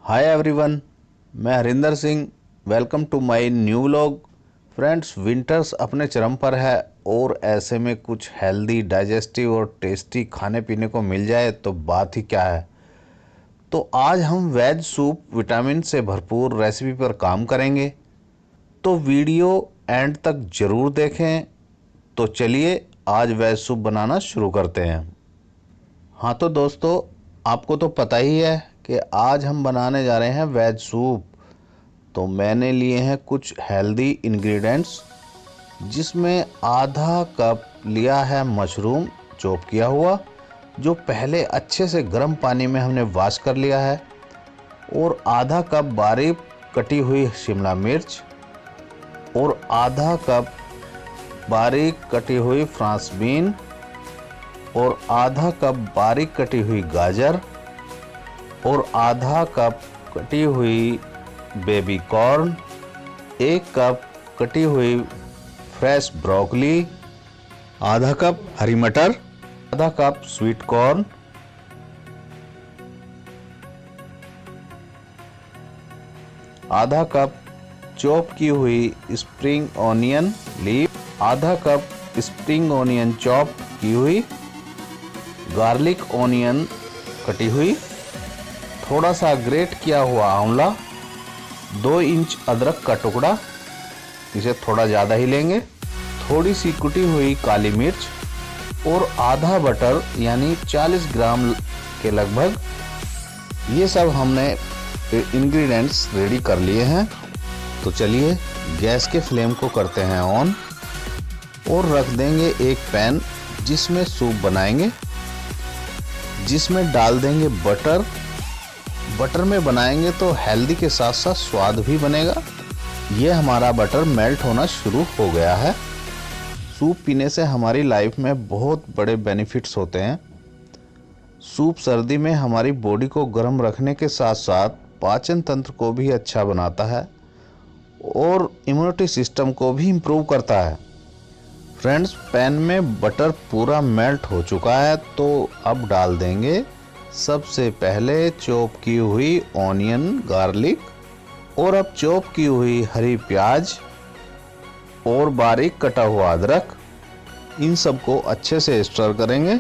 हाय everyone, मैं Harinder Singh. Welcome to my new vlog. Friends, winters अपने चरम पर है और ऐसे में कुछ हेल्दी, डाइजेस्टिव और टेस्टी खाने पीने को मिल जाए तो बात ही क्या है। तो आज हम वेज सूप विटामिन से भरपूर रेसिपी पर काम करेंगे, तो वीडियो एंड तक ज़रूर देखें। तो चलिए आज वेज सूप बनाना शुरू करते हैं। हाँ तो दोस्तों, आपको तो पता ही है कि आज हम बनाने जा रहे हैं वेज सूप। तो मैंने लिए हैं कुछ हेल्दी इंग्रेडिएंट्स, जिसमें आधा कप लिया है मशरूम चॉप किया हुआ, जो पहले अच्छे से गर्म पानी में हमने वॉश कर लिया है, और आधा कप बारीक कटी हुई शिमला मिर्च, और आधा कप बारीक कटी हुई फ्रांस बीन, और आधा कप बारीक कटी हुई गाजर, और आधा कप कटी हुई बेबी कॉर्न, एक कप कटी हुई फ्रेश ब्रोकली, आधा कप हरी मटर, आधा कप स्वीट कॉर्न, आधा कप चॉप की हुई स्प्रिंग ऑनियन लीफ, आधा कप स्प्रिंग ऑनियन चॉप की हुई, गार्लिक ऑनियन कटी हुई, थोड़ा सा ग्रेट किया हुआ आंवला, 2 इंच अदरक का टुकड़ा, इसे थोड़ा ज़्यादा ही लेंगे, थोड़ी सी कुटी हुई काली मिर्च, और आधा बटर यानी 40 ग्राम के लगभग। ये सब हमने इंग्रेडिएंट्स रेडी कर लिए हैं। तो चलिए गैस के फ्लेम को करते हैं ऑन, और रख देंगे एक पैन जिसमें सूप बनाएंगे, जिसमें डाल देंगे बटर। बटर में बनाएंगे तो हेल्दी के साथ साथ स्वाद भी बनेगा। ये हमारा बटर मेल्ट होना शुरू हो गया है। सूप पीने से हमारी लाइफ में बहुत बड़े बेनिफिट्स होते हैं। सूप सर्दी में हमारी बॉडी को गर्म रखने के साथ साथ पाचन तंत्र को भी अच्छा बनाता है और इम्यूनिटी सिस्टम को भी इम्प्रूव करता है। फ्रेंड्स, पैन में बटर पूरा मेल्ट हो चुका है, तो अब डाल देंगे सबसे पहले चॉप की हुई ऑनियन, गार्लिक, और अब चॉप की हुई हरी प्याज और बारीक कटा हुआ अदरक। इन सबको अच्छे से स्टर करेंगे,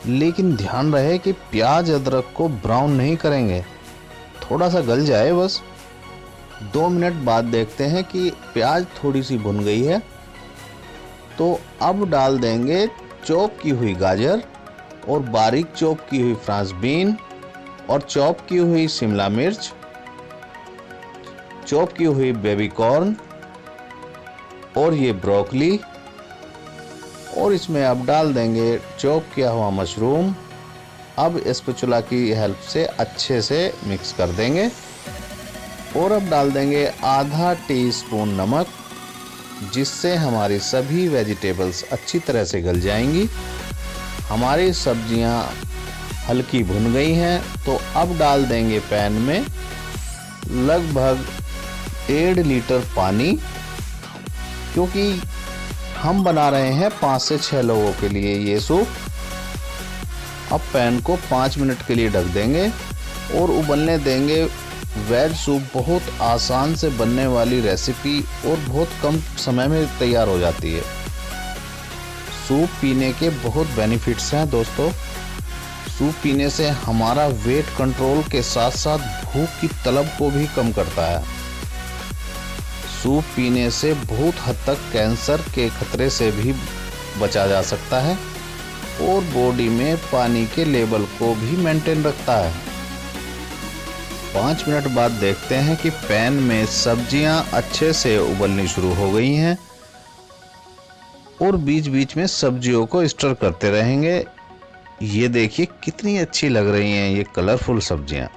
लेकिन ध्यान रहे कि प्याज अदरक को ब्राउन नहीं करेंगे, थोड़ा सा गल जाए बस। 2 मिनट बाद देखते हैं कि प्याज थोड़ी सी भुन गई है, तो अब डाल देंगे चॉप की हुई गाजर, और बारीक चॉप की हुई फ्रांस बीन, और चॉप की हुई शिमला मिर्च, चॉप की हुई बेबी कॉर्न, और ये ब्रोकली, और इसमें अब डाल देंगे चॉप किया हुआ मशरूम। अब स्पैचुला की हेल्प से अच्छे से मिक्स कर देंगे, और अब डाल देंगे आधा टीस्पून नमक, जिससे हमारी सभी वेजिटेबल्स अच्छी तरह से गल जाएंगी। हमारी सब्जियां हल्की भुन गई हैं, तो अब डाल देंगे पैन में लगभग 1.5 लीटर पानी, क्योंकि हम बना रहे हैं 5 से 6 लोगों के लिए ये सूप। अब पैन को 5 मिनट के लिए ढक देंगे और उबलने देंगे। वेज सूप बहुत आसान से बनने वाली रेसिपी और बहुत कम समय में तैयार हो जाती है। सूप पीने के बहुत बेनिफिट्स हैं दोस्तों। सूप पीने से हमारा वेट कंट्रोल के साथ साथ भूख की तलब को भी कम करता है। सूप पीने से बहुत हद तक कैंसर के खतरे से भी बचा जा सकता है, और बॉडी में पानी के लेवल को भी मेंटेन रखता है। 5 मिनट बाद देखते हैं कि पैन में सब्जियां अच्छे से उबलनी शुरू हो गई हैं, और बीच बीच में सब्जियों को स्टर करते रहेंगे। ये देखिए कितनी अच्छी लग रही हैं ये कलरफुल सब्जियां।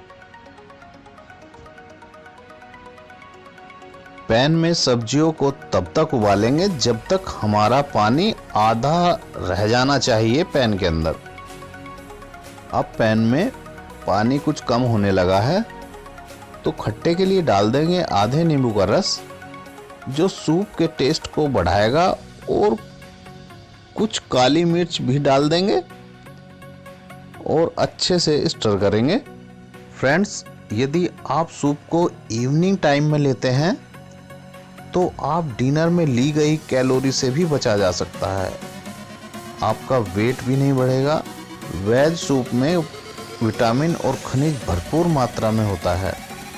पैन में सब्जियों को तब तक उबालेंगे जब तक हमारा पानी आधा रह जाना चाहिए पैन के अंदर। अब पैन में पानी कुछ कम होने लगा है, तो खट्टे के लिए डाल देंगे आधे नींबू का रस, जो सूप के टेस्ट को बढ़ाएगा, और कुछ काली मिर्च भी डाल देंगे और अच्छे से स्टर करेंगे। फ्रेंड्स, यदि आप सूप को इवनिंग टाइम में लेते हैं तो आप डिनर में ली गई कैलोरी से भी बचा जा सकता है। आपका वेट भी नहीं बढ़ेगा। वेज सूप में विटामिन और खनिज भरपूर मात्रा में होता है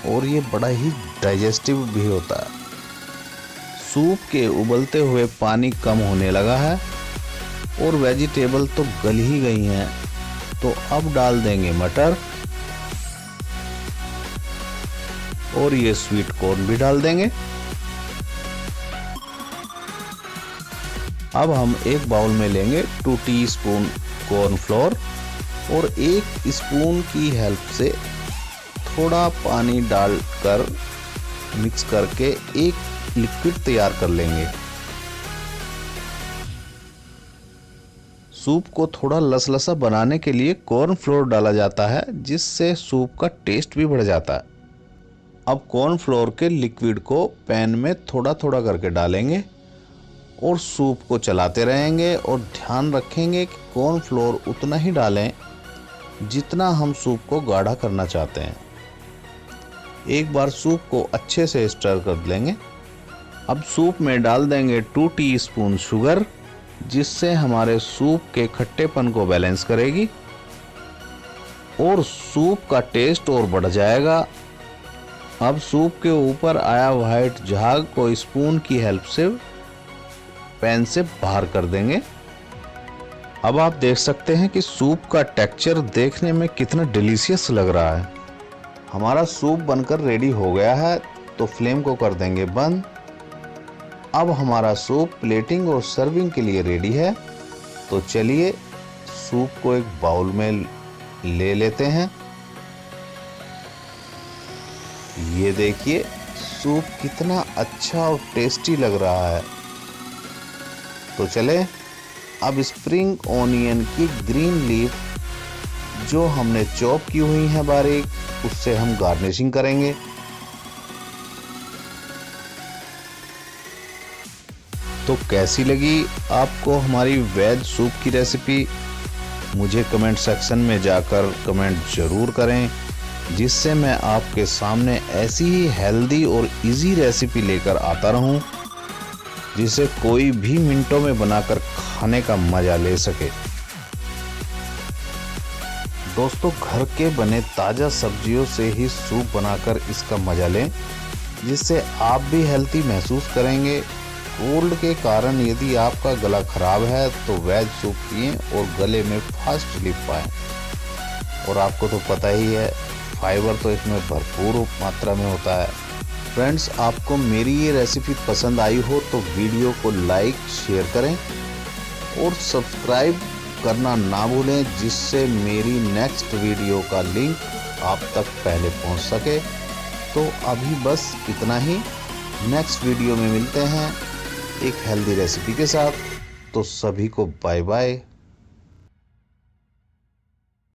और ये बड़ा ही डाइजेस्टिव भी होता है। सूप के उबलते हुए पानी कम होने लगा है और वेजिटेबल तो गल ही गई हैं, तो अब डाल देंगे मटर और ये स्वीट कॉर्न भी डाल देंगे। अब हम एक बाउल में लेंगे 2 टीस्पून कॉर्नफ्लोर और 1 स्पून की हेल्प से थोड़ा पानी डालकर मिक्स करके एक लिक्विड तैयार कर लेंगे। सूप को थोड़ा लसलसा बनाने के लिए कॉर्नफ्लोर डाला जाता है, जिससे सूप का टेस्ट भी बढ़ जाता है। अब कॉर्नफ्लोर के लिक्विड को पैन में थोड़ा थोड़ा करके डालेंगे और सूप को चलाते रहेंगे और ध्यान रखेंगे कि कॉर्नफ्लोर उतना ही डालें जितना हम सूप को गाढ़ा करना चाहते हैं। एक बार सूप को अच्छे से स्टर कर लेंगे। अब सूप में डाल देंगे 2 टीस्पून शुगर, जिससे हमारे सूप के खट्टेपन को बैलेंस करेगी और सूप का टेस्ट और बढ़ जाएगा। अब सूप के ऊपर आया व्हाइट झाग को स्पून की हेल्प से पैन से बाहर कर देंगे। अब आप देख सकते हैं कि सूप का टेक्सचर देखने में कितना डिलीशियस लग रहा है। हमारा सूप बनकर रेडी हो गया है, तो फ्लेम को कर देंगे बंद। अब हमारा सूप प्लेटिंग और सर्विंग के लिए रेडी है, तो चलिए सूप को एक बाउल में ले लेते हैं। ये देखिए सूप कितना अच्छा और टेस्टी लग रहा है। तो चले अब स्प्रिंग ओनियन की ग्रीन लीफ जो हमने चॉप की हुई है बारीक, उससे हम गार्निशिंग करेंगे। तो कैसी लगी आपको हमारी वेज सूप की रेसिपी? मुझे कमेंट सेक्शन में जाकर कमेंट ज़रूर करें, जिससे मैं आपके सामने ऐसी ही हेल्दी और इजी रेसिपी लेकर आता रहूं, जिसे कोई भी मिनटों में बनाकर खाने का मजा ले सके। दोस्तों, घर के बने ताज़ा सब्जियों से ही सूप बनाकर इसका मजा लें, जिससे आप भी हेल्थी महसूस करेंगे। कोल्ड के कारण यदि आपका गला खराब है तो वेज सूप पिएं और गले में फास्ट रिलीफ पाएं। और आपको तो पता ही है, फाइबर तो इसमें भरपूर मात्रा में होता है। फ्रेंड्स, आपको मेरी ये रेसिपी पसंद आई हो तो वीडियो को लाइक शेयर करें और सब्सक्राइब करना ना भूलें, जिससे मेरी नेक्स्ट वीडियो का लिंक आप तक पहले पहुंच सके। तो अभी बस इतना ही। नेक्स्ट वीडियो में मिलते हैं एक हेल्दी रेसिपी के साथ। तो सभी को बाय बाय।